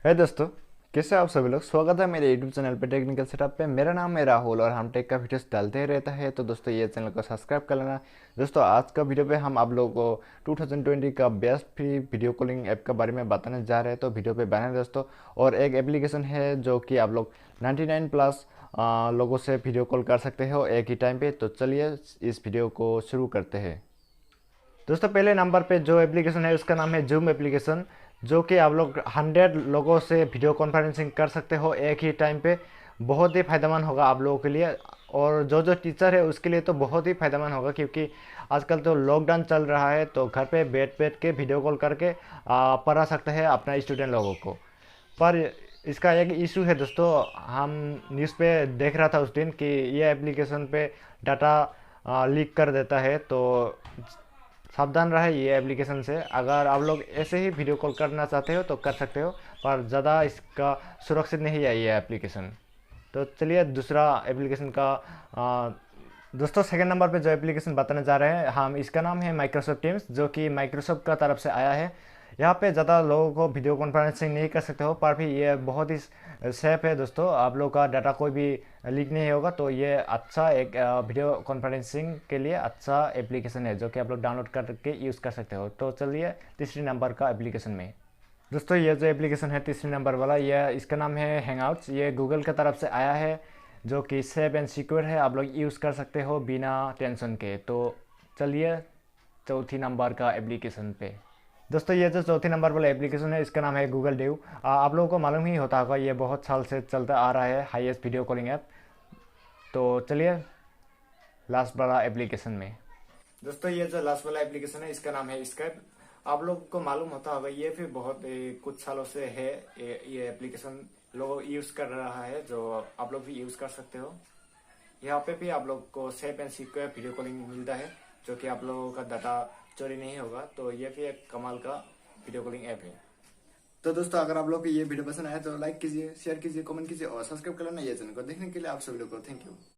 है दोस्तों, कैसे आप सभी लोग। स्वागत है मेरे यूट्यूब चैनल पे टेक्निकल सेटअप पे। मेरा नाम है राहुल और हम टेक का वीडियोस डालते ही रहता है। तो दोस्तों ये चैनल को सब्सक्राइब कर लेना। दोस्तों आज का वीडियो पे हम आप लोगों को 2020 का best free video calling app के बारे में बताने जा रहे हैं। तो वीडियो पे बने दोस्तों। और एक एप्लीकेशन है जो कि आप लोग 99 प्लस लोगों से वीडियो कॉल कर सकते हो एक ही टाइम पे। तो चलिए इस वीडियो को शुरू करते हैं। दोस्तों पहले नंबर पे जो एप्लीकेशन है उसका नाम है जूम एप्लीकेशन, जो कि आप लोग 100 लोगों से वीडियो कॉन्फ्रेंसिंग कर सकते हो एक ही टाइम पे। बहुत ही फ़ायदेमंद होगा आप लोगों के लिए, और जो जो टीचर है उसके लिए तो बहुत ही फ़ायदेमंद होगा, क्योंकि आजकल तो लॉकडाउन चल रहा है। तो घर पे बैठ बैठ के वीडियो कॉल करके पढ़ा सकते हैं अपना स्टूडेंट लोगों को। पर इसका एक इशू है दोस्तों, हम न्यूज़ पे देख रहा था उस दिन कि ये एप्लीकेशन पे डाटा लीक कर देता है। तो सावधान रहे ये एप्लीकेशन से। अगर आप लोग ऐसे ही वीडियो कॉल करना चाहते हो तो कर सकते हो, पर ज़्यादा इसका सुरक्षित नहीं है ये एप्लीकेशन। तो चलिए दूसरा एप्लीकेशन का दोस्तों सेकंड नंबर पे जो एप्लीकेशन बताने जा रहे हैं हम, इसका नाम है माइक्रोसॉफ्ट टीम्स, जो कि माइक्रोसॉफ्ट का तरफ से आया है। यहाँ पे ज़्यादा लोगों को वीडियो कॉन्फ्रेंसिंग नहीं कर सकते हो, पर भी ये बहुत ही सेफ है दोस्तों। आप लोग का डाटा कोई भी लीक नहीं होगा। तो ये अच्छा एक वीडियो कॉन्फ्रेंसिंग के लिए अच्छा एप्लीकेशन है, जो कि आप लोग डाउनलोड करके यूज़ कर सकते हो। तो चलिए तीसरी नंबर का एप्लीकेशन में दोस्तों, ये जो एप्लीकेशन है तीसरे नंबर वाला, ये इसका नाम है हैंगआउट्स। ये गूगल की तरफ से आया है, जो कि सेफ एंड सिक्योर है। आप लोग यूज़ कर सकते हो बिना टेंशन के। तो चलिए चौथी नंबर का एप्लीकेशन पे दोस्तों, ये जो चौथी नंबर वाला एप्लीकेशन है इसका नाम है गूगल ड्यू। आप लोगों को मालूम ही होता होगा, ये बहुत साल से चलता आ रहा है हाईएस्ट वीडियो कॉलिंग ऐप। तो चलिए लास्ट वाला एप्लीकेशन में दोस्तों, ये जो लास्ट वाला एप्लीकेशन है इसका नाम है स्काइप। आप लोग को मालूम होता होगा, ये भी बहुत कुछ सालों से है ये एप्लीकेशन लोग यूज कर रहा है, जो आप लोग भी यूज कर सकते हो। यहाँ पे भी आप लोग को safe and secure video calling मिलता है, जो कि आप लोगों का डाटा चोरी नहीं होगा। तो ये भी एक कमाल का वीडियो कॉलिंग ऐप है। तो दोस्तों अगर आप लोग को ये वीडियो पसंद आया तो लाइक कीजिए, शेयर कीजिए, कमेंट कीजिए और सब्सक्राइब कर लेना ये चैनल को। देखने के लिए आप सभी लोग को थैंक यू।